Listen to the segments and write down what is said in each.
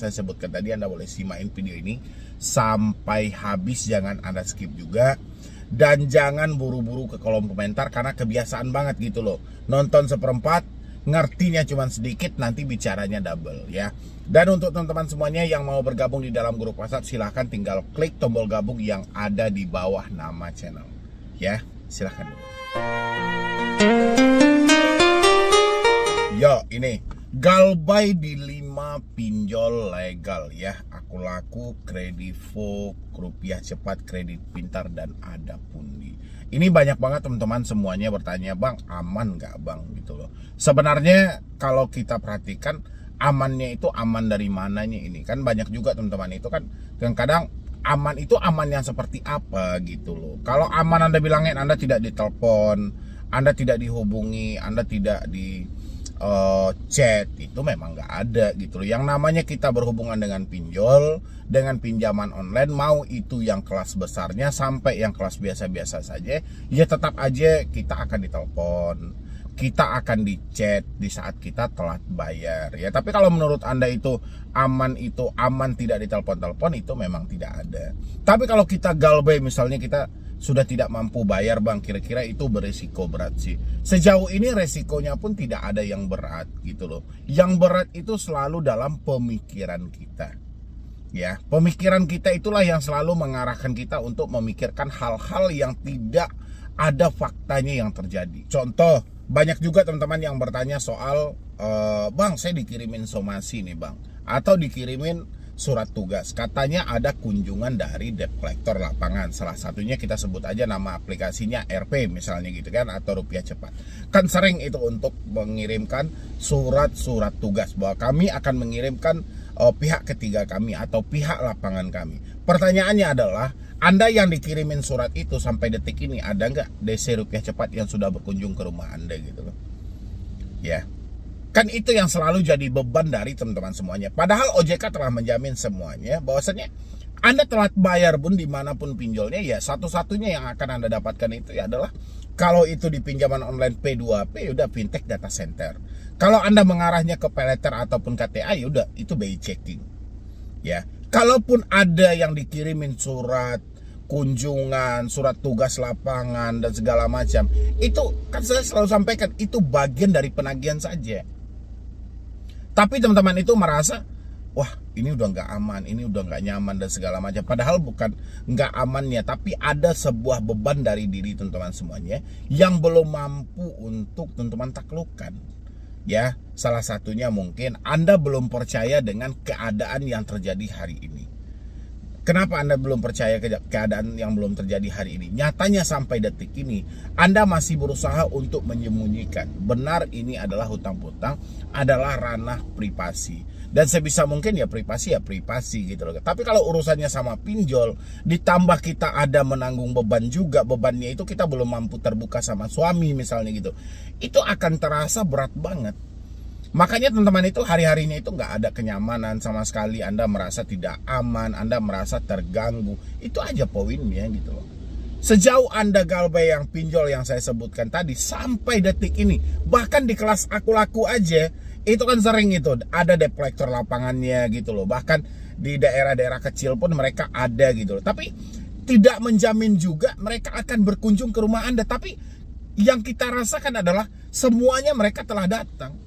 saya sebutkan tadi, Anda boleh simain video ini sampai habis, jangan Anda skip juga. Dan jangan buru-buru ke kolom komentar, karena kebiasaan banget gitu loh. Nonton seperempat, ngertinya cuma sedikit, nanti bicaranya double ya. Dan untuk teman-teman semuanya yang mau bergabung di dalam grup WhatsApp, silahkan tinggal klik tombol gabung yang ada di bawah nama channel. Ya, silahkan dulu. Yo, ini Galbay di 5 pinjol legal ya. Aku laku, Kredivo, Rupiah Cepat, Kredit Pintar, dan ada Pundi. Ini banyak banget teman-teman semuanya bertanya, bang aman nggak bang gitu loh. Sebenarnya kalau kita perhatikan, amannya itu aman dari mananya ini. Kan banyak juga teman-teman itu kan kadang-kadang aman itu aman yang seperti apa gitu loh. Kalau aman Anda bilangin Anda tidak ditelepon, Anda tidak dihubungi, Anda tidak di chat, itu memang nggak ada gitu loh. Yang namanya kita berhubungan dengan pinjol, dengan pinjaman online, mau itu yang kelas besarnya sampai yang kelas biasa-biasa saja, ya tetap aja kita akan ditelepon, kita akan di chat di saat kita telat bayar ya. Tapi kalau menurut Anda itu aman tidak ditelepon-telepon, itu memang tidak ada. Tapi kalau kita galbay, misalnya kita sudah tidak mampu bayar bang, kira-kira itu beresiko berat sih. Sejauh ini resikonya pun tidak ada yang berat gitu loh. Yang berat itu selalu dalam pemikiran kita ya. Pemikiran kita itulah yang selalu mengarahkan kita untuk memikirkan hal-hal yang tidak ada faktanya yang terjadi. Contoh, banyak juga teman-teman yang bertanya soal bang, saya dikirimin somasi nih bang, atau dikirimin surat tugas, katanya ada kunjungan dari debt collector lapangan. Salah satunya kita sebut aja nama aplikasinya RP misalnya gitu kan, atau Rupiah Cepat. Kan sering itu untuk mengirimkan surat-surat tugas bahwa kami akan mengirimkan pihak ketiga kami atau pihak lapangan kami. Pertanyaannya adalah, Anda yang dikirimin surat itu sampai detik ini ada nggak DC Rupiah Cepat yang sudah berkunjung ke rumah Anda gitu loh ya. Kan itu yang selalu jadi beban dari teman-teman semuanya. Padahal OJK telah menjamin semuanya bahwasanya Anda telat bayar pun dimanapun pinjolnya, ya satu-satunya yang akan Anda dapatkan itu ya adalah kalau itu di pinjaman online P2P, udah fintech data center. Kalau Anda mengarahnya ke paylater ataupun KTA, ya udah itu BI checking ya. Kalaupun ada yang dikirimin surat kunjungan, surat tugas lapangan dan segala macam, itu kan saya selalu sampaikan itu bagian dari penagihan saja. Tapi teman-teman itu merasa, wah ini udah nggak aman, ini udah nggak nyaman dan segala macam. Padahal bukan nggak amannya, tapi ada sebuah beban dari diri teman-teman semuanya yang belum mampu untuk teman-teman taklukkan. Ya, salah satunya mungkin Anda belum percaya dengan keadaan yang terjadi hari ini. Kenapa Anda belum percaya keadaan yang belum terjadi hari ini? Nyatanya sampai detik ini Anda masih berusaha untuk menyembunyikan. Benar, ini adalah hutang-hutang, adalah ranah privasi. Dan sebisa mungkin ya privasi gitu loh. Tapi kalau urusannya sama pinjol, ditambah kita ada menanggung beban juga, bebannya itu kita belum mampu terbuka sama suami misalnya gitu, itu akan terasa berat banget. Makanya teman-teman itu hari-harinya itu nggak ada kenyamanan sama sekali. Anda merasa tidak aman, Anda merasa terganggu. Itu aja poinnya gitu loh. Sejauh Anda galbay yang pinjol yang saya sebutkan tadi sampai detik ini, bahkan di kelas aku laku aja, itu kan sering itu ada debt collector lapangannya gitu loh. Bahkan di daerah-daerah kecil pun mereka ada gitu loh. Tapi tidak menjamin juga mereka akan berkunjung ke rumah Anda. Tapi yang kita rasakan adalah semuanya mereka telah datang.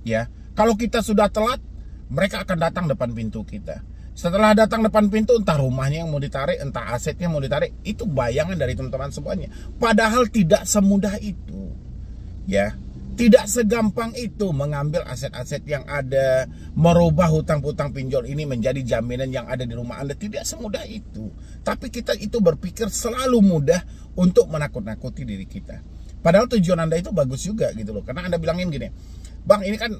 Ya, kalau kita sudah telat, mereka akan datang depan pintu kita. Setelah datang depan pintu, entah rumahnya yang mau ditarik, entah asetnya mau ditarik, itu bayangan dari teman-teman semuanya. Padahal tidak semudah itu. Ya, tidak segampang itu mengambil aset-aset yang ada, merubah hutang-hutang pinjol ini menjadi jaminan yang ada di rumah Anda. Tidak semudah itu. Tapi kita itu berpikir selalu mudah untuk menakut-nakuti diri kita. Padahal tujuan Anda itu bagus juga gitu loh. Karena Anda bilangin gini, bang ini kan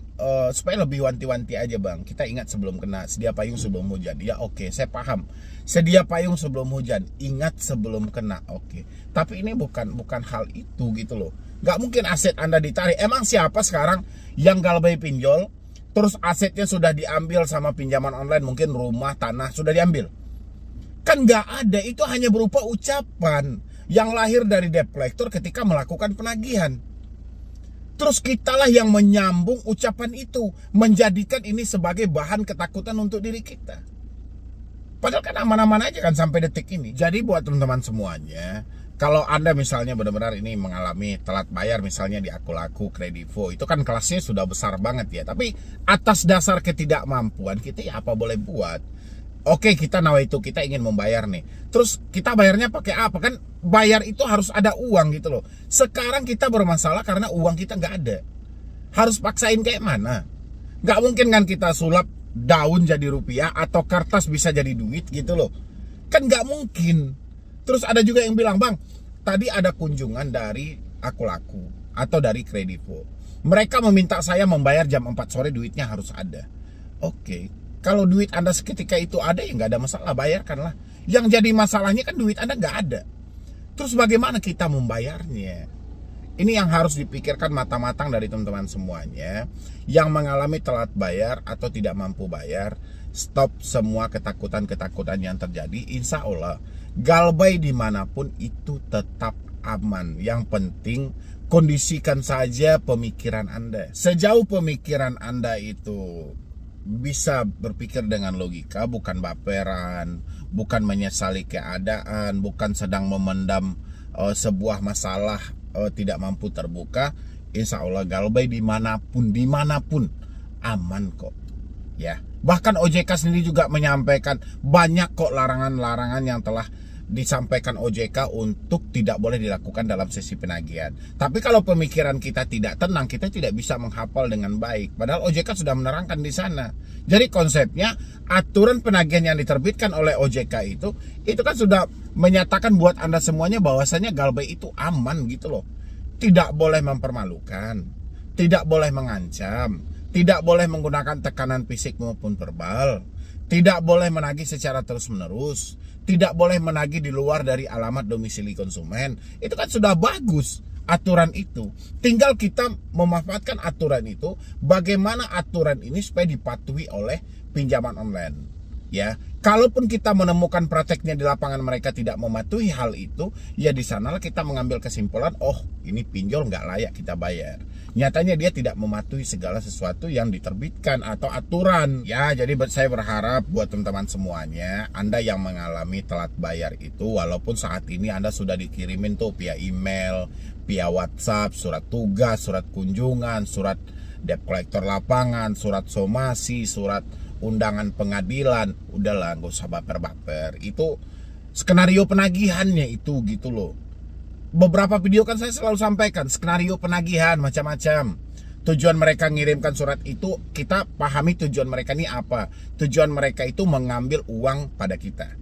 supaya lebih wanti-wanti aja bang, kita ingat sebelum kena, sedia payung sebelum hujan. Ya oke, saya paham, sedia payung sebelum hujan, ingat sebelum kena, oke. Tapi ini bukan hal itu gitu loh. Gak mungkin aset Anda ditarik. Emang siapa sekarang yang galbay pinjol terus asetnya sudah diambil sama pinjaman online, mungkin rumah, tanah sudah diambil? Kan gak ada, itu hanya berupa ucapan yang lahir dari debt collector ketika melakukan penagihan. Terus kitalah yang menyambung ucapan itu, menjadikan ini sebagai bahan ketakutan untuk diri kita. Padahal kan aman-aman aja kan sampai detik ini. Jadi buat teman-teman semuanya, kalau Anda misalnya benar-benar ini mengalami telat bayar misalnya di Akulaku, Kredivo, itu kan kelasnya sudah besar banget ya. Tapi atas dasar ketidakmampuan kita ya apa boleh buat. Oke, kita nawaitu, kita ingin membayar nih. Terus kita bayarnya pakai apa? Kan bayar itu harus ada uang gitu loh. Sekarang kita bermasalah karena uang kita nggak ada. Harus paksain kayak mana? Nggak mungkin kan kita sulap daun jadi rupiah atau kertas bisa jadi duit gitu loh. Kan nggak mungkin. Terus ada juga yang bilang, Bang, tadi ada kunjungan dari Akulaku atau dari Kredivo. Mereka meminta saya membayar jam 4 sore, duitnya harus ada. Oke. Kalau duit Anda seketika itu ada, ya nggak ada masalah, bayarkanlah. Yang jadi masalahnya kan duit Anda nggak ada. Terus bagaimana kita membayarnya? Ini yang harus dipikirkan matang-matang dari teman-teman semuanya. Yang mengalami telat bayar atau tidak mampu bayar, stop semua ketakutan-ketakutan yang terjadi. Insya Allah, galbay dimanapun itu tetap aman. Yang penting, kondisikan saja pemikiran Anda. Sejauh pemikiran Anda itu bisa berpikir dengan logika, bukan baperan, bukan menyesali keadaan, bukan sedang memendam sebuah masalah tidak mampu terbuka, insya Allah galbay dimanapun aman kok ya. Bahkan OJK sendiri juga menyampaikan banyak kok larangan-larangan yang telah disampaikan OJK untuk tidak boleh dilakukan dalam sesi penagihan. Tapi kalau pemikiran kita tidak tenang, kita tidak bisa menghafal dengan baik. Padahal OJK sudah menerangkan di sana. Jadi konsepnya aturan penagihan yang diterbitkan oleh OJK itu kan sudah menyatakan buat Anda semuanya bahwasanya galbay itu aman gitu loh. Tidak boleh mempermalukan, tidak boleh mengancam, tidak boleh menggunakan tekanan fisik maupun verbal, tidak boleh menagih secara terus-menerus, tidak boleh menagih di luar dari alamat domisili konsumen. Itu kan sudah bagus aturan itu. Tinggal kita memanfaatkan aturan itu, bagaimana aturan ini supaya dipatuhi oleh pinjaman online. Ya, kalaupun kita menemukan prakteknya di lapangan mereka tidak mematuhi hal itu, ya di sanalah kita mengambil kesimpulan, oh ini pinjol nggak layak kita bayar. Nyatanya dia tidak mematuhi segala sesuatu yang diterbitkan atau aturan. Ya, jadi saya berharap buat teman-teman semuanya, Anda yang mengalami telat bayar itu, walaupun saat ini Anda sudah dikirimin tuh via email, via WhatsApp, surat tugas, surat kunjungan, surat debt collector lapangan, surat somasi, surat undangan pengadilan, udahlah gak usah baper-baper. Itu skenario penagihannya itu gitu loh. Beberapa video kan saya selalu sampaikan skenario penagihan macam-macam. Tujuan mereka ngirimkan surat itu, kita pahami tujuan mereka ini apa. Tujuan mereka itu mengambil uang pada kita.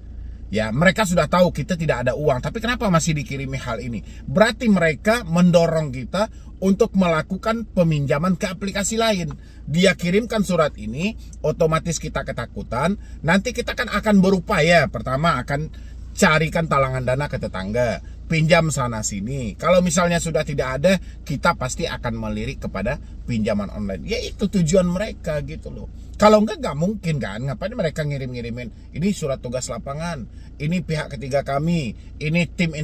Ya, mereka sudah tahu kita tidak ada uang, tapi kenapa masih dikirimi hal ini? Berarti mereka mendorong kita untuk melakukan peminjaman ke aplikasi lain. Dia kirimkan surat ini, otomatis kita ketakutan. Nanti kita kan akan berupaya, pertama akan carikan talangan dana ke tetangga, pinjam sana sini. Kalau misalnya sudah tidak ada, kita pasti akan melirik kepada pinjaman online. Ya itu tujuan mereka gitu loh. Kalau nggak mungkin kan, ngapain mereka ngirim-ngirimin ini surat tugas lapangan, ini pihak ketiga kami, ini tim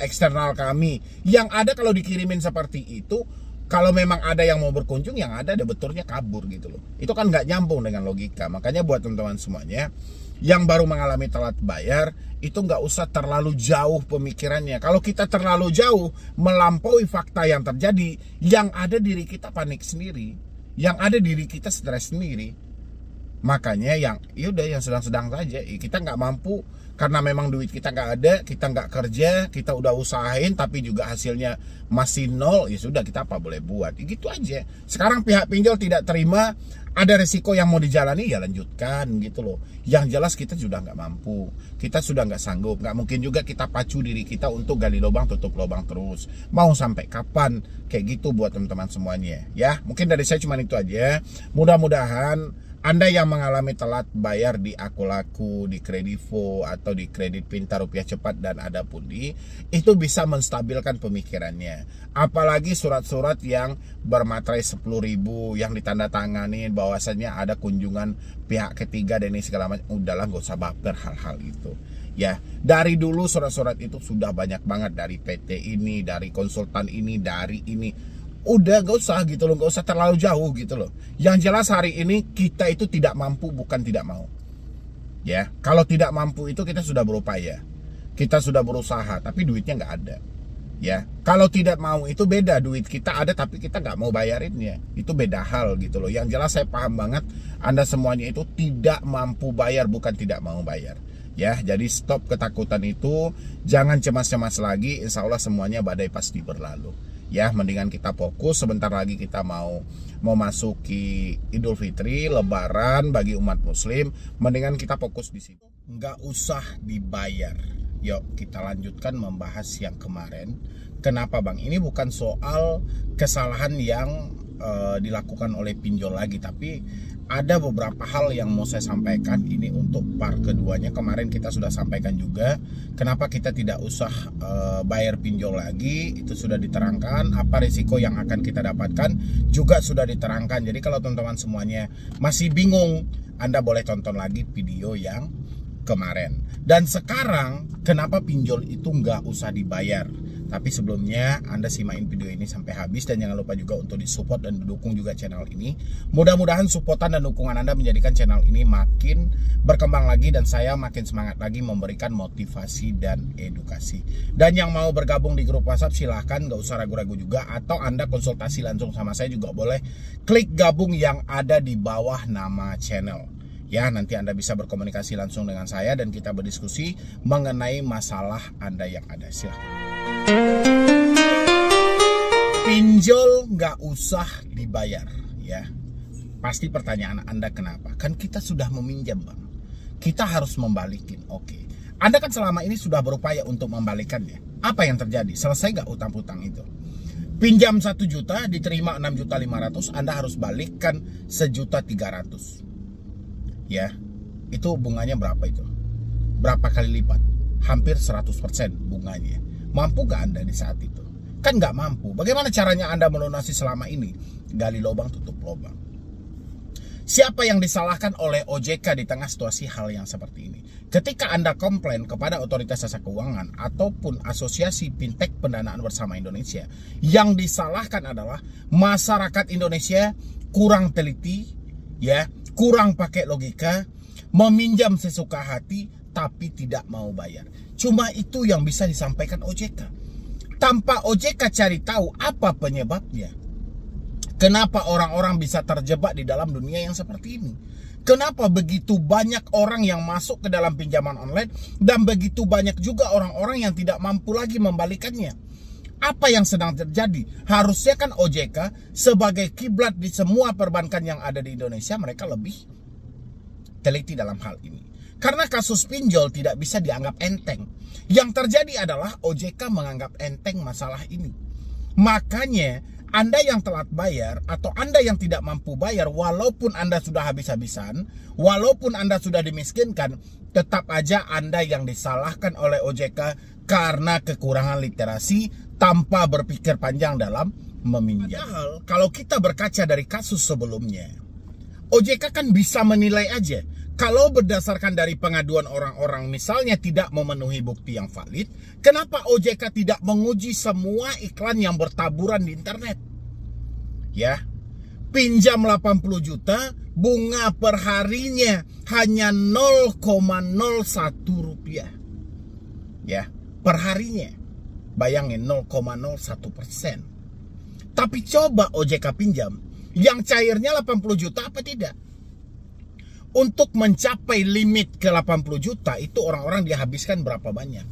eksternal kami. Yang ada kalau dikirimin seperti itu, kalau memang ada yang mau berkunjung, yang ada betulnya kabur gitu loh. Itu kan nggak nyambung dengan logika. Makanya buat teman-teman semuanya yang baru mengalami telat bayar, itu nggak usah terlalu jauh pemikirannya. Kalau kita terlalu jauh melampaui fakta yang terjadi, yang ada diri kita panik sendiri, yang ada diri kita stres sendiri. Makanya yang sedang-sedang saja, kita nggak mampu karena memang duit kita nggak ada, kita nggak kerja, kita udah usahain tapi juga hasilnya masih nol, ya sudah, kita apa boleh buat, gitu aja. Sekarang pihak pinjol tidak terima, ada resiko yang mau dijalani, ya lanjutkan gitu loh. Yang jelas kita sudah nggak mampu, kita sudah nggak sanggup, nggak mungkin juga kita pacu diri kita untuk gali lubang tutup lubang terus. Mau sampai kapan kayak gitu buat teman-teman semuanya ya. Mungkin dari saya cuma itu aja. Mudah-mudahan Anda yang mengalami telat bayar di Akulaku, di Kredivo, atau di Kredit Pintar Rupiah Cepat dan Ada Pundi, itu bisa menstabilkan pemikirannya. Apalagi surat-surat yang bermaterai 10.000 yang ditandatangani bahwasannya ada kunjungan pihak ketiga dan ini segala macam. Udahlah, gak usah baper hal-hal itu. Ya, dari dulu surat-surat itu sudah banyak banget, dari PT ini, dari konsultan ini, dari ini. udah gak usah gitu loh, gak usah terlalu jauh gitu loh. Yang jelas hari ini kita itu tidak mampu, bukan tidak mau. Ya, kalau tidak mampu itu kita sudah berupaya, kita sudah berusaha, tapi duitnya nggak ada. Ya, kalau tidak mau itu beda, duit kita ada tapi kita nggak mau bayarinnya, itu beda hal gitu loh. Yang jelas saya paham banget Anda semuanya itu tidak mampu bayar, bukan tidak mau bayar. Ya, jadi stop ketakutan itu, jangan cemas-cemas lagi. Insya Allah semuanya badai pasti berlalu. Ya, mendingan kita fokus. Sebentar lagi kita mau masuki Idul Fitri, Lebaran bagi umat Muslim. Mendingan kita fokus di situ. Nggak usah dibayar. Yuk kita lanjutkan membahas yang kemarin. Kenapa Bang? Ini bukan soal kesalahan yang dilakukan oleh pinjol lagi, tapi ada beberapa hal yang mau saya sampaikan. Ini untuk part keduanya. Kemarin kita sudah sampaikan juga kenapa kita tidak usah bayar pinjol lagi. Itu sudah diterangkan. Apa risiko yang akan kita dapatkan juga sudah diterangkan. Jadi kalau teman-teman semuanya masih bingung, Anda boleh tonton lagi video yang kemarin. Dan sekarang kenapa pinjol itu nggak usah dibayar. Tapi sebelumnya Anda simain video ini sampai habis, dan jangan lupa juga untuk disupport dan didukung juga channel ini. Mudah-mudahan supportan dan dukungan Anda menjadikan channel ini makin berkembang lagi, dan saya makin semangat lagi memberikan motivasi dan edukasi. Dan yang mau bergabung di grup WhatsApp silahkan, nggak usah ragu-ragu juga. Atau Anda konsultasi langsung sama saya juga boleh. Klik gabung yang ada di bawah nama channel. Ya, nanti Anda bisa berkomunikasi langsung dengan saya dan kita berdiskusi mengenai masalah Anda yang ada. Silahkan. Pinjol nggak usah dibayar, ya. Pasti pertanyaan Anda kenapa? Kan kita sudah meminjam Bang. Kita harus membalikin. Oke. Anda kan selama ini sudah berupaya untuk membalikannya. Apa yang terjadi? Selesai nggak utang-utang itu? Pinjam 1 juta, diterima 6.500.000, Anda harus balikkan 1.300.000. Ya, itu bunganya berapa itu? Berapa kali lipat? Hampir 100% bunganya. Mampu gak Anda di saat itu? Kan gak mampu. Bagaimana caranya Anda melunasi selama ini? Gali lubang, tutup lubang. Siapa yang disalahkan oleh OJK di tengah situasi hal yang seperti ini? Ketika Anda komplain kepada Otoritas Jasa Keuangan ataupun Asosiasi Fintech Pendanaan Bersama Indonesia, yang disalahkan adalah masyarakat Indonesia kurang teliti, ya, kurang pakai logika, meminjam sesuka hati tapi tidak mau bayar. Cuma itu yang bisa disampaikan OJK. Tanpa OJK cari tahu apa penyebabnya. Kenapa orang-orang bisa terjebak di dalam dunia yang seperti ini? Kenapa begitu banyak orang yang masuk ke dalam pinjaman online dan begitu banyak juga orang-orang yang tidak mampu lagi membalikannya? Apa yang sedang terjadi? Harusnya kan OJK sebagai kiblat di semua perbankan yang ada di Indonesia, mereka lebih teliti dalam hal ini. Karena kasus pinjol tidak bisa dianggap enteng. Yang terjadi adalah OJK menganggap enteng masalah ini. Makanya Anda yang telat bayar atau Anda yang tidak mampu bayar, walaupun Anda sudah habis-habisan, walaupun Anda sudah dimiskinkan, tetap aja Anda yang disalahkan oleh OJK karena kekurangan literasi tanpa berpikir panjang dalam meminjam. Padahal kalau kita berkaca dari kasus sebelumnya, OJK kan bisa menilai aja. Kalau berdasarkan dari pengaduan orang-orang misalnya tidak memenuhi bukti yang valid, kenapa OJK tidak menguji semua iklan yang bertaburan di internet? Ya, pinjam 80 juta, bunga per harinya hanya 0,01 rupiah. Ya, per harinya. Bayangin 0,01%. Tapi coba OJK pinjam, yang cairnya 80 juta apa tidak? Untuk mencapai limit ke 80 juta itu orang-orang dihabiskan berapa banyak?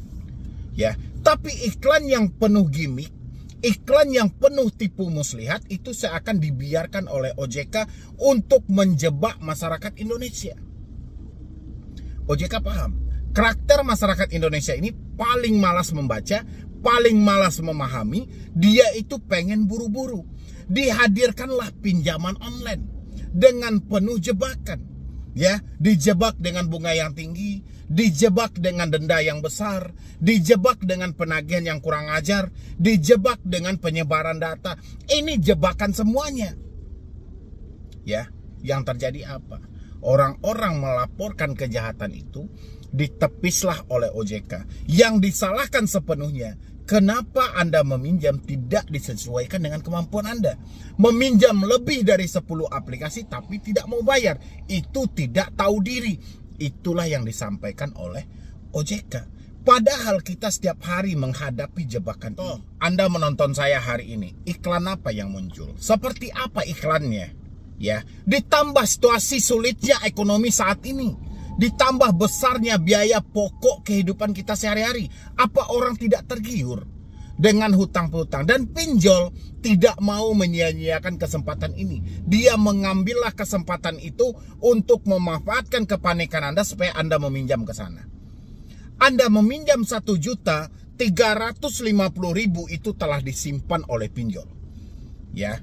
Ya, tapi iklan yang penuh gimmick, iklan yang penuh tipu muslihat itu seakan dibiarkan oleh OJK untuk menjebak masyarakat Indonesia. OJK paham, karakter masyarakat Indonesia ini paling malas membaca, paling malas memahami. Dia itu pengen buru-buru. Dihadirkanlah pinjaman online dengan penuh jebakan. Ya, dijebak dengan bunga yang tinggi, dijebak dengan denda yang besar, dijebak dengan penagihan yang kurang ajar, dijebak dengan penyebaran data. Ini jebakan semuanya. Ya, yang terjadi apa? Orang-orang melaporkan kejahatan itu, ditepislah oleh OJK. Yang disalahkan sepenuhnya Kenapa Anda meminjam tidak disesuaikan dengan kemampuan Anda? Meminjam lebih dari 10 aplikasi tapi tidak mau bayar, itu tidak tahu diri. Itulah yang disampaikan oleh OJK. Padahal kita setiap hari menghadapi jebakan ini. Anda menonton saya hari ini, iklan apa yang muncul? Seperti apa iklannya? Ya, ditambah situasi sulitnya ekonomi saat ini, ditambah besarnya biaya pokok kehidupan kita sehari-hari. Apa orang tidak tergiur dengan hutang-hutang? Dan pinjol tidak mau menyia-nyiakan kesempatan ini. Dia mengambillah kesempatan itu untuk memanfaatkan kepanikan Anda supaya Anda meminjam ke sana. Anda meminjam 1.350.000 itu telah disimpan oleh pinjol. Ya.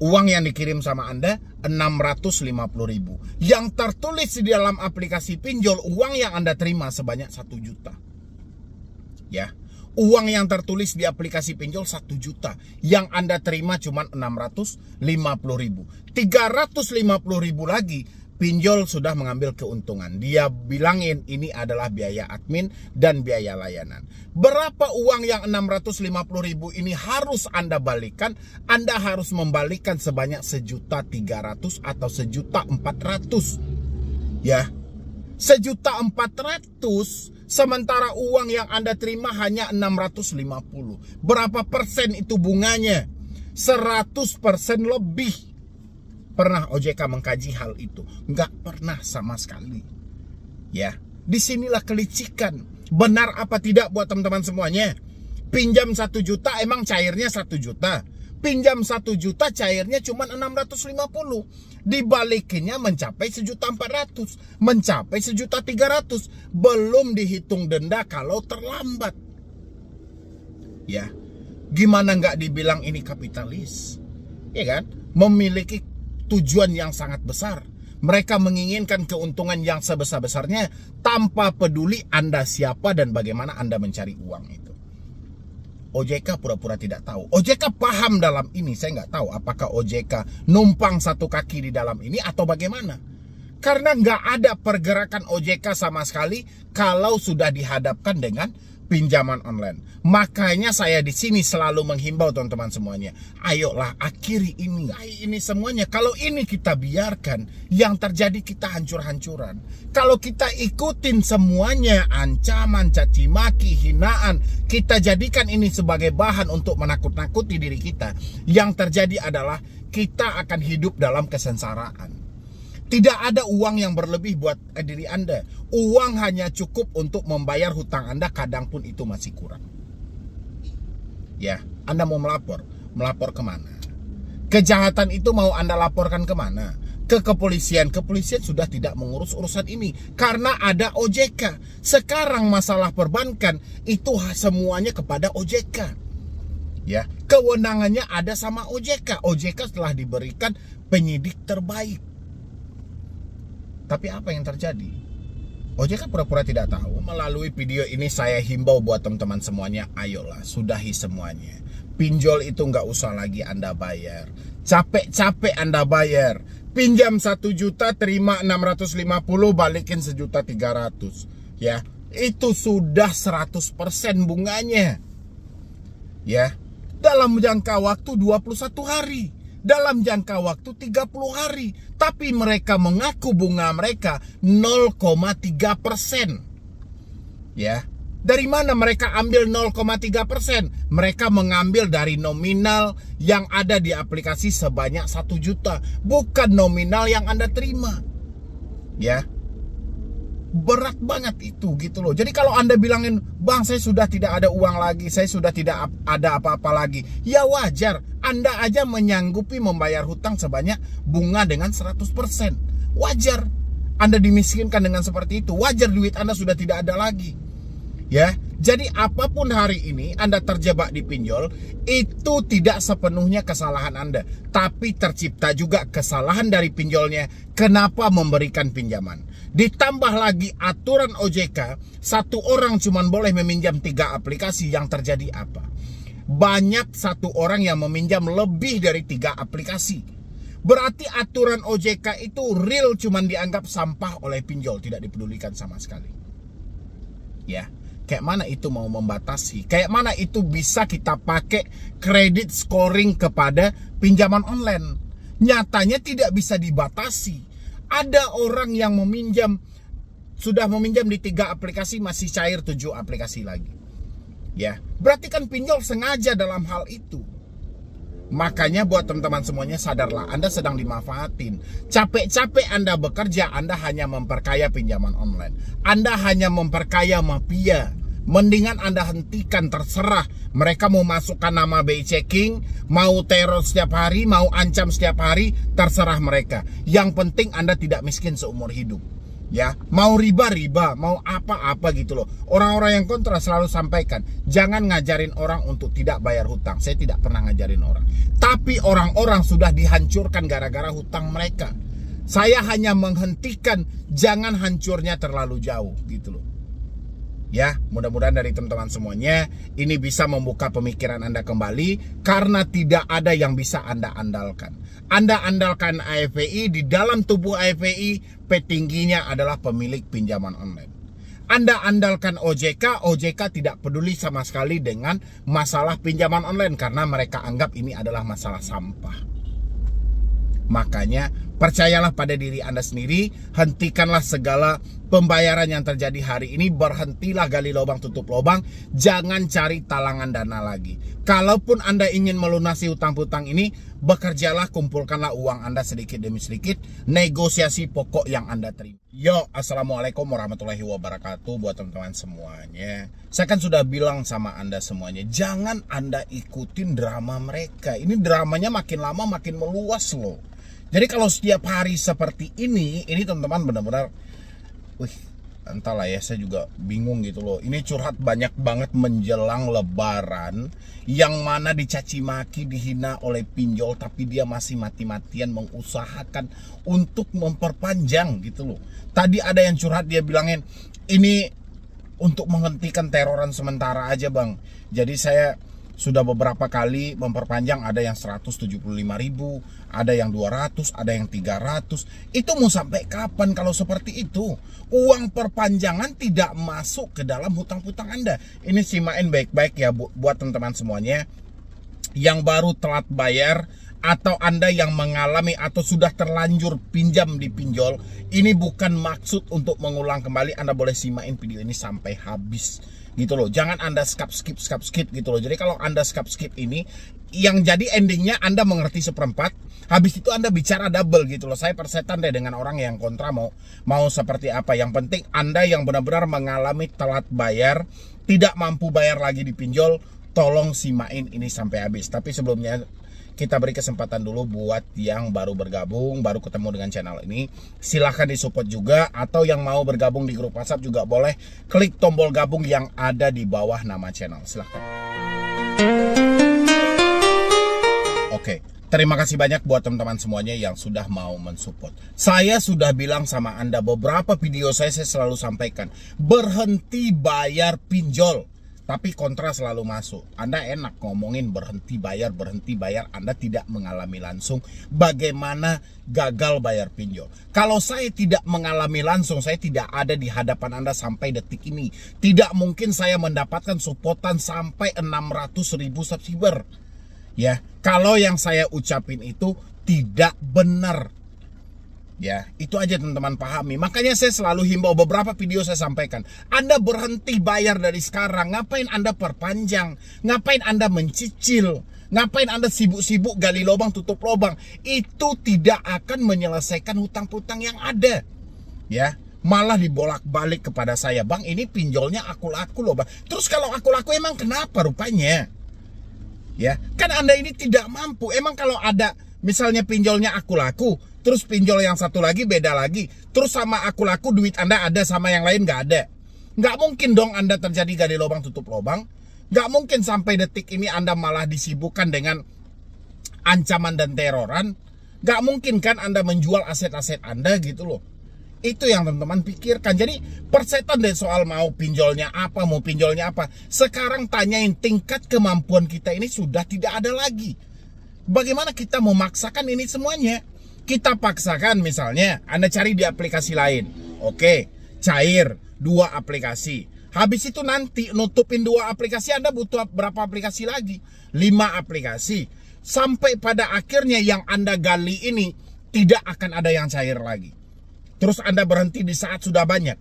Uang yang dikirim sama Anda 650.000. Yang tertulis di dalam aplikasi pinjol, uang yang Anda terima sebanyak 1 juta. Ya. Uang yang tertulis di aplikasi pinjol 1 juta. Yang Anda terima cuma 650.000. 350.000 lagi pinjol sudah mengambil keuntungan. Dia bilangin ini adalah biaya admin dan biaya layanan. Berapa uang yang 650.000 ini harus Anda balikan? Anda harus membalikan sebanyak 1.300.000 atau 1.400.000. Ya. 1.400.000 sementara uang yang Anda terima hanya 650. Berapa persen itu bunganya? 100% lebih. Pernah OJK mengkaji hal itu? Nggak pernah sama sekali. Ya, disinilah kelicikan. Benar apa tidak buat teman-teman semuanya? Pinjam 1 juta emang cairnya 1 juta. Pinjam 1 juta cairnya cuma 650. Dibalikinnya mencapai 1.400.000, mencapai 1.300.000. Belum dihitung denda kalau terlambat. Ya, gimana nggak dibilang ini kapitalis? Ya kan? Memiliki tujuan yang sangat besar. Mereka menginginkan keuntungan yang sebesar-besarnya tanpa peduli Anda siapa dan bagaimana Anda mencari uang itu. OJK pura-pura tidak tahu. OJK paham dalam ini. Saya nggak tahu apakah OJK numpang satu kaki di dalam ini atau bagaimana. Karena nggak ada pergerakan OJK sama sekali kalau sudah dihadapkan dengan pinjaman online. Makanya saya di sini selalu menghimbau teman-teman semuanya, ayolah akhiri ini semuanya. Kalau ini kita biarkan, yang terjadi kita hancur-hancuran. Kalau kita ikutin semuanya, ancaman, caci maki, hinaan, kita jadikan ini sebagai bahan untuk menakut-nakuti diri kita, yang terjadi adalah kita akan hidup dalam kesengsaraan. Tidak ada uang yang berlebih buat diri Anda. Uang hanya cukup untuk membayar hutang Anda, kadang pun itu masih kurang. Ya, Anda mau melapor. Melapor kemana? Kejahatan itu mau Anda laporkan kemana? Ke kepolisian. Kepolisian sudah tidak mengurus urusan ini karena ada OJK. Sekarang masalah perbankan itu semuanya kepada OJK. Ya, kewenangannya ada sama OJK. OJK telah diberikan penyidik terbaik. Tapi apa yang terjadi? OJK pura-pura tidak tahu. Melalui video ini saya himbau buat teman-teman semuanya, ayolah sudahi semuanya. Pinjol itu nggak usah lagi Anda bayar. Capek-capek Anda bayar. Pinjam 1 juta, terima 650, balikin 1.300.000. Ya, itu sudah 100% bunganya. Ya, dalam jangka waktu 21 hari. Dalam jangka waktu 30 hari. Tapi mereka mengaku bunga mereka 0,3%. Ya. Dari mana mereka ambil 0,3%? Mereka mengambil dari nominal yang ada di aplikasi sebanyak 1 juta. Bukan nominal yang Anda terima. Ya. Berat banget itu gitu loh. Jadi kalau Anda bilangin, "Bang, saya sudah tidak ada uang lagi, saya sudah tidak ada apa-apa lagi." Ya wajar, Anda aja menyanggupi membayar hutang sebanyak bunga dengan 100%. Wajar Anda dimiskinkan dengan seperti itu. Wajar duit Anda sudah tidak ada lagi. Ya, jadi apapun hari ini Anda terjebak di pinjol, itu tidak sepenuhnya kesalahan Anda, tapi tercipta juga kesalahan dari pinjolnya. Kenapa memberikan pinjaman? Ditambah lagi aturan OJK, satu orang cuma boleh meminjam 3 aplikasi. Yang terjadi apa? Banyak satu orang yang meminjam lebih dari 3 aplikasi. Berarti aturan OJK itu real cuma dianggap sampah oleh pinjol, tidak dipedulikan sama sekali. Ya. Kayak mana itu mau membatasi? Kayak mana itu bisa kita pakai kredit scoring kepada pinjaman online? Nyatanya tidak bisa dibatasi. Ada orang yang sudah meminjam di 3 aplikasi, masih cair 7 aplikasi lagi. Ya, berarti kan pinjol sengaja dalam hal itu. Makanya buat teman-teman semuanya, sadarlah, Anda sedang dimanfaatin. Capek-capek Anda bekerja, Anda hanya memperkaya pinjaman online. Anda hanya memperkaya mafia. Mendingan Anda hentikan, terserah. Mereka mau masukkan nama BI checking, mau teror setiap hari, mau ancam setiap hari, terserah mereka. Yang penting Anda tidak miskin seumur hidup. Ya, mau riba, mau apa-apa gitu loh. Orang-orang yang kontra selalu sampaikan, jangan ngajarin orang untuk tidak bayar hutang. Saya tidak pernah ngajarin orang. Tapi orang-orang sudah dihancurkan gara-gara hutang mereka. Saya hanya menghentikan jangan hancurnya terlalu jauh gitu loh. Ya, mudah-mudahan dari teman-teman semuanya ini bisa membuka pemikiran Anda kembali, karena tidak ada yang bisa Anda andalkan. Anda andalkan AFPI, di dalam tubuh AFPI petingginya adalah pemilik pinjaman online. Anda andalkan OJK, OJK tidak peduli sama sekali dengan masalah pinjaman online karena mereka anggap ini adalah masalah sampah. Makanya percayalah pada diri Anda sendiri, hentikanlah segala pembayaran yang terjadi hari ini, berhentilah gali lubang tutup lubang, jangan cari talangan dana lagi. Kalaupun Anda ingin melunasi hutang-hutang ini, bekerjalah, kumpulkanlah uang Anda sedikit demi sedikit, negosiasi pokok yang Anda terima. Yo, assalamualaikum warahmatullahi wabarakatuh buat teman-teman semuanya. Saya kan sudah bilang sama Anda semuanya, jangan Anda ikutin drama mereka. Ini dramanya makin lama makin meluas loh. Jadi kalau setiap hari seperti ini teman-teman benar-benar, entahlah ya, saya juga bingung gitu loh. Ini curhat banyak banget menjelang Lebaran, yang mana dicaci maki, dihina oleh pinjol, tapi dia masih mati-matian mengusahakan untuk memperpanjang gitu loh. Tadi ada yang curhat, dia bilangin ini untuk menghentikan teroran sementara aja bang. Jadi saya sudah beberapa kali memperpanjang, ada yang 175.000, ada yang 200, ada yang 300. Itu mau sampai kapan kalau seperti itu? Uang perpanjangan tidak masuk ke dalam hutang-hutang Anda. Ini simain baik-baik ya buat teman-teman semuanya yang baru telat bayar, atau Anda yang mengalami atau sudah terlanjur pinjam di pinjol. Ini bukan maksud untuk mengulang kembali. Anda boleh simain video ini sampai habis gitu loh. Jangan Anda skip gitu loh. Jadi kalau Anda skip ini, yang jadi endingnya Anda mengerti seperempat, habis itu Anda bicara double gitu loh. Saya persetan deh dengan orang yang kontra mau seperti apa. Yang penting Anda yang benar-benar mengalami telat bayar, tidak mampu bayar lagi di pinjol, tolong simain ini sampai habis. Tapi sebelumnya kita beri kesempatan dulu buat yang baru bergabung, baru ketemu dengan channel ini, silahkan disupport juga. Atau yang mau bergabung di grup WhatsApp juga boleh, klik tombol gabung yang ada di bawah nama channel, silahkan. Oke, terima kasih banyak buat teman-teman semuanya yang sudah mau mensupport. Saya sudah bilang sama Anda, beberapa video saya selalu sampaikan, berhenti bayar pinjol. Tapi kontra selalu masuk. Anda enak ngomongin berhenti bayar, Anda tidak mengalami langsung bagaimana gagal bayar pinjol. Kalau saya tidak mengalami langsung, saya tidak ada di hadapan Anda sampai detik ini. Tidak mungkin saya mendapatkan supportan sampai 600.000 subscriber. Ya, kalau yang saya ucapin itu tidak benar. Ya, itu aja teman-teman pahami. Makanya saya selalu himbau, beberapa video saya sampaikan, Anda berhenti bayar dari sekarang. Ngapain Anda perpanjang? Ngapain Anda mencicil? Ngapain Anda sibuk-sibuk gali lubang tutup lubang? Itu tidak akan menyelesaikan hutang-hutang yang ada. Ya, malah dibolak-balik kepada saya, bang ini pinjolnya aku laku loh bang. Terus kalau aku laku emang kenapa rupanya? Ya, kan Anda ini tidak mampu. Emang kalau ada misalnya pinjolnya aku laku, terus pinjol yang satu lagi beda lagi, terus sama aku laku duit Anda ada, sama yang lain nggak ada. Nggak mungkin dong Anda terjadi gali lubang tutup lubang. Nggak mungkin sampai detik ini Anda malah disibukkan dengan ancaman dan teroran. Nggak mungkin kan Anda menjual aset-aset Anda gitu loh. Itu yang teman-teman pikirkan. Jadi persetan deh soal mau pinjolnya apa, mau pinjolnya apa. Sekarang tanyain tingkat kemampuan kita ini sudah tidak ada lagi. Bagaimana kita memaksakan ini semuanya? Kita paksakan misalnya Anda cari di aplikasi lain. Oke, cair 2 aplikasi. Habis itu nanti nutupin 2 aplikasi, Anda butuh berapa aplikasi lagi? 5 aplikasi. Sampai pada akhirnya yang Anda gali ini tidak akan ada yang cair lagi. Terus Anda berhenti di saat sudah banyak.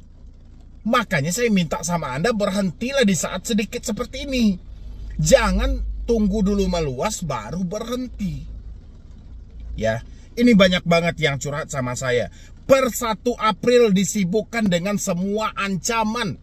Makanya saya minta sama Anda, berhentilah di saat sedikit seperti ini. Jangan tunggu dulu meluas baru berhenti. Ya, ini banyak banget yang curhat sama saya. Per 1 April disibukkan dengan semua ancaman.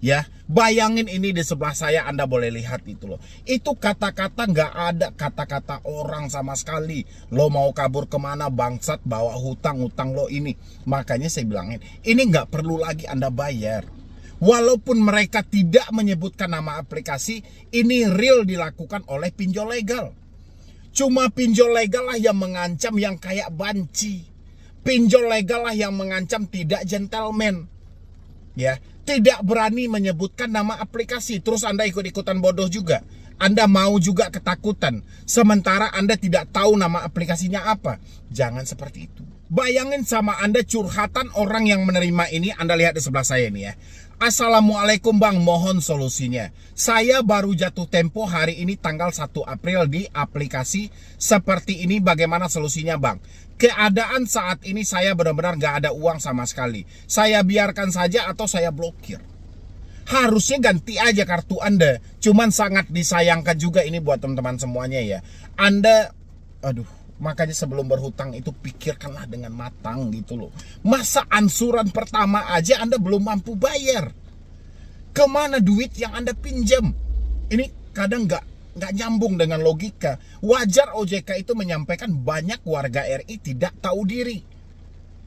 Ya, bayangin ini di sebelah saya, Anda boleh lihat itu loh. Itu kata-kata, nggak ada kata-kata orang sama sekali. Lo mau kabur kemana bangsat, bawa hutang lo ini. Makanya saya bilangin, ini nggak perlu lagi Anda bayar. Walaupun mereka tidak menyebutkan nama aplikasi, ini real dilakukan oleh pinjol legal. Cuma pinjol legal lah yang mengancam yang kayak banci. Pinjol legal lah yang mengancam tidak gentleman. Ya, tidak berani menyebutkan nama aplikasi. Terus Anda ikut-ikutan bodoh juga. Anda mau juga ketakutan, sementara Anda tidak tahu nama aplikasinya apa. Jangan seperti itu. Bayangin sama Anda curhatan orang yang menerima ini. Anda lihat di sebelah saya ini ya. Assalamualaikum Bang, mohon solusinya. Saya baru jatuh tempo hari ini tanggal 1 April di aplikasi seperti ini. Bagaimana solusinya Bang? Keadaan saat ini saya benar-benar gak ada uang sama sekali. Saya biarkan saja atau saya blokir? Harusnya ganti aja kartu Anda. Cuman sangat disayangkan juga ini buat teman-teman semuanya ya. Anda, makanya sebelum berhutang itu pikirkanlah dengan matang gitu loh. Masa ansuran pertama aja Anda belum mampu bayar? Kemana duit yang Anda pinjam? Ini kadang nggak nyambung dengan logika. Wajar OJK itu menyampaikan banyak warga RI tidak tahu diri.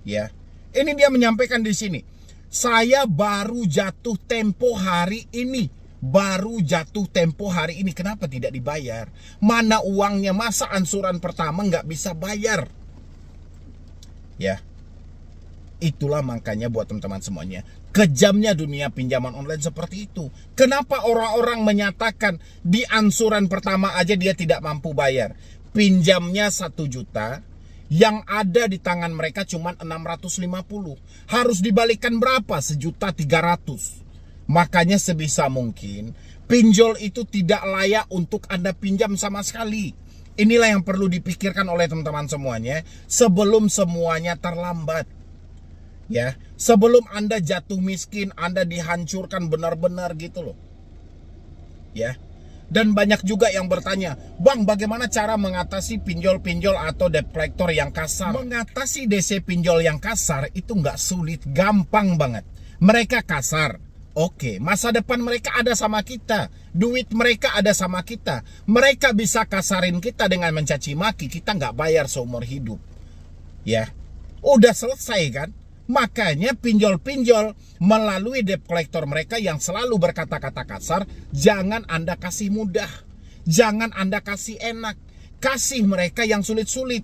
Ya, ini dia menyampaikan di sini. Saya baru jatuh tempo hari ini. Baru jatuh tempo hari ini. Kenapa tidak dibayar? Mana uangnya? Masa ansuran pertama nggak bisa bayar? Ya, itulah makanya buat teman-teman semuanya, kejamnya dunia pinjaman online seperti itu. Kenapa orang-orang menyatakan di ansuran pertama aja dia tidak mampu bayar? Pinjamnya 1 juta, yang ada di tangan mereka cuma 650. Harus dibalikan berapa? 1.300.000. Makanya sebisa mungkin pinjol itu tidak layak untuk Anda pinjam sama sekali. Inilah yang perlu dipikirkan oleh teman-teman semuanya sebelum semuanya terlambat. Ya, sebelum Anda jatuh miskin, Anda dihancurkan benar-benar gitu loh. Ya. Dan banyak juga yang bertanya, Bang, bagaimana cara mengatasi pinjol-pinjol atau debt collector yang kasar? Mengatasi DC pinjol yang kasar itu nggak sulit, gampang banget. Mereka kasar. Oke, masa depan mereka ada sama kita. Duit mereka ada sama kita. Mereka bisa kasarin kita dengan mencaci maki. Kita nggak bayar seumur hidup. Ya, udah selesai kan? Makanya pinjol-pinjol melalui debt collector mereka yang selalu berkata-kata kasar, jangan Anda kasih mudah. Jangan Anda kasih enak. Kasih mereka yang sulit-sulit.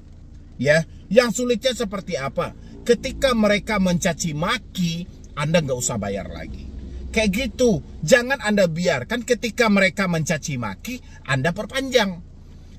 Ya, yang sulitnya seperti apa? Ketika mereka mencaci maki, Anda nggak usah bayar lagi. Kayak gitu, jangan Anda biarkan ketika mereka mencaci maki, Anda perpanjang.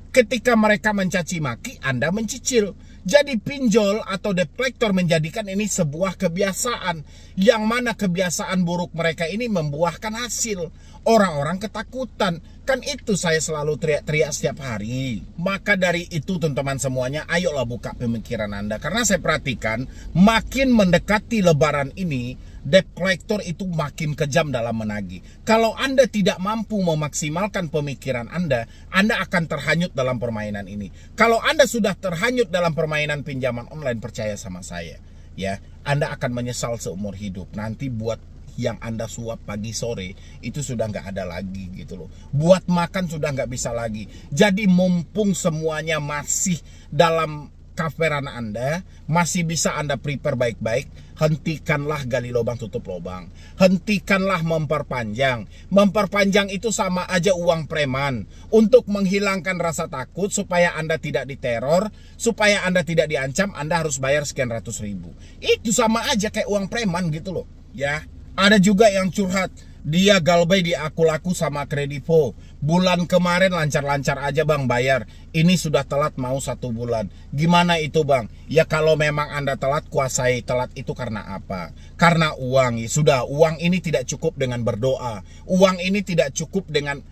Ketika mereka mencaci maki, Anda mencicil. Jadi pinjol atau debt collector menjadikan ini sebuah kebiasaan. Yang mana kebiasaan buruk mereka ini membuahkan hasil. Orang-orang ketakutan. Kan itu saya selalu teriak-teriak setiap hari. Maka dari itu teman-teman semuanya, ayolah buka pemikiran Anda. Karena saya perhatikan, makin mendekati lebaran ini, debt collector itu makin kejam dalam menagih. Kalau Anda tidak mampu memaksimalkan pemikiran Anda akan terhanyut dalam permainan ini. Kalau Anda sudah terhanyut dalam permainan pinjaman online, percaya sama saya, ya, Anda akan menyesal seumur hidup. Nanti buat yang Anda suap pagi sore itu sudah nggak ada lagi gitu loh. Buat makan sudah nggak bisa lagi. Jadi mumpung semuanya masih dalam coveran Anda, masih bisa Anda prepare baik-baik, hentikanlah gali lubang tutup lubang. Hentikanlah memperpanjang. Memperpanjang itu sama aja uang preman. Untuk menghilangkan rasa takut supaya Anda tidak diteror, supaya Anda tidak diancam, Anda harus bayar sekian ratus ribu. Itu sama aja kayak uang preman gitu loh. Ya, Ada juga yang curhat, dia galbay di aku laku sama Kredivo. Bulan kemarin lancar-lancar aja bang bayar. Ini sudah telat mau 1 bulan. Gimana itu bang? Ya kalau memang Anda telat, kuasai telat itu karena apa? Karena uang. Ya sudah, uang ini tidak cukup dengan berdoa. Uang ini tidak cukup dengan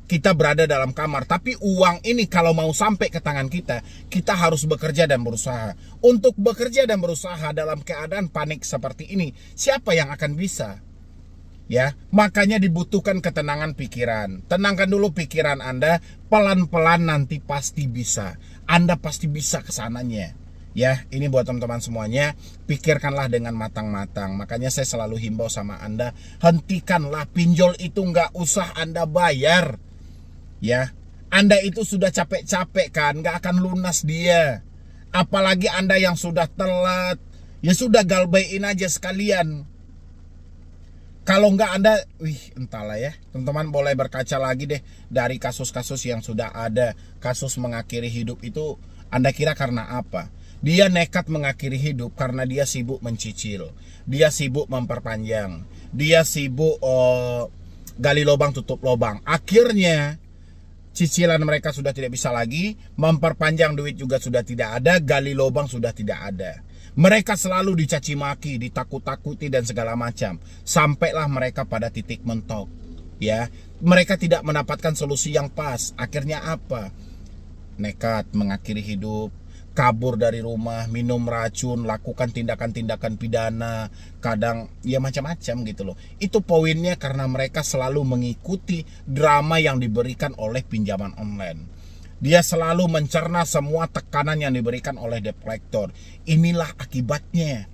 kita berada dalam kamar. Tapi uang ini kalau mau sampai ke tangan kita harus bekerja dan berusaha. Untuk bekerja dan berusaha dalam keadaan panik seperti ini, siapa yang akan bisa? Ya, makanya dibutuhkan ketenangan pikiran. Tenangkan dulu pikiran Anda, pelan-pelan nanti pasti bisa. Anda pasti bisa kesananya. Ya, ini buat teman-teman semuanya, pikirkanlah dengan matang-matang. Makanya saya selalu himbau sama Anda, hentikanlah pinjol itu, nggak usah Anda bayar. Ya, Anda itu sudah capek-capek kan, nggak akan lunas dia. Apalagi Anda yang sudah telat, ya sudah galbayin aja sekalian. Kalau nggak Anda, entahlah ya. Teman-teman boleh berkaca lagi deh dari kasus-kasus yang sudah ada. Kasus mengakhiri hidup itu Anda kira karena apa? Dia nekat mengakhiri hidup karena dia sibuk mencicil. Dia sibuk memperpanjang. Dia sibuk gali lubang tutup lubang. Akhirnya cicilan mereka sudah tidak bisa lagi, memperpanjang duit juga sudah tidak ada, gali lubang sudah tidak ada. Mereka selalu dicaci maki, ditakut-takuti dan segala macam. Sampailah mereka pada titik mentok. Ya, mereka tidak mendapatkan solusi yang pas. Akhirnya apa? Nekat mengakhiri hidup, kabur dari rumah, minum racun, lakukan tindakan-tindakan pidana, kadang ya macam-macam gitu loh. Itu poinnya karena mereka selalu mengikuti drama yang diberikan oleh pinjaman online. Dia selalu mencerna semua tekanan yang diberikan oleh debt collector. Inilah akibatnya.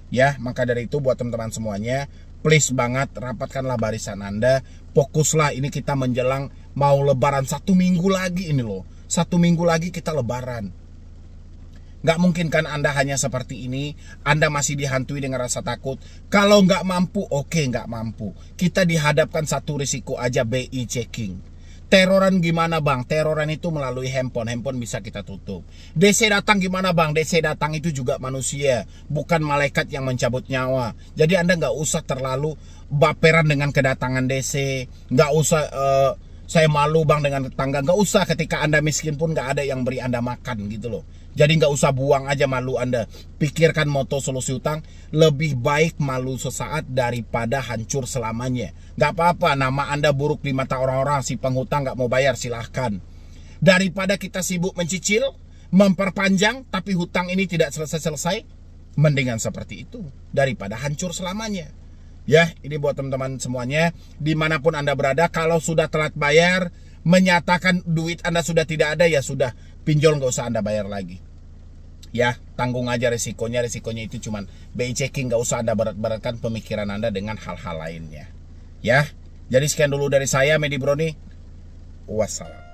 Ya, maka dari itu buat teman-teman semuanya, please banget rapatkanlah barisan Anda. Fokuslah, ini kita menjelang mau lebaran 1 minggu lagi ini loh. 1 minggu lagi kita lebaran. Nggak mungkin kan Anda hanya seperti ini, Anda masih dihantui dengan rasa takut. Kalau nggak mampu, oke, nggak mampu. Kita dihadapkan satu risiko aja, BI checking. Teroran gimana bang? Teroran itu melalui handphone bisa kita tutup. DC datang gimana bang? DC datang itu juga manusia, bukan malaikat yang mencabut nyawa. Jadi Anda nggak usah terlalu baperan dengan kedatangan DC. Nggak usah saya malu bang dengan tetangga. Nggak usah, ketika Anda miskin pun nggak ada yang beri Anda makan gitu loh. Jadi nggak usah buang aja malu Anda. Pikirkan moto solusi utang, lebih baik malu sesaat daripada hancur selamanya. Nggak apa-apa nama Anda buruk di mata orang-orang, si penghutang nggak mau bayar, silahkan. Daripada kita sibuk mencicil, memperpanjang, tapi hutang ini tidak selesai-selesai, mendingan seperti itu daripada hancur selamanya. Ya, ini buat teman-teman semuanya, dimanapun Anda berada, kalau sudah telat bayar, menyatakan duit Anda sudah tidak ada, ya sudah, pinjol nggak usah Anda bayar lagi. Ya, tanggung aja resikonya. Resikonya itu cuman BI checking, nggak usah Anda berat-beratkan pemikiran Anda dengan hal-hal lainnya. Ya, jadi sekian dulu dari saya, Medi Broni. Wassalam.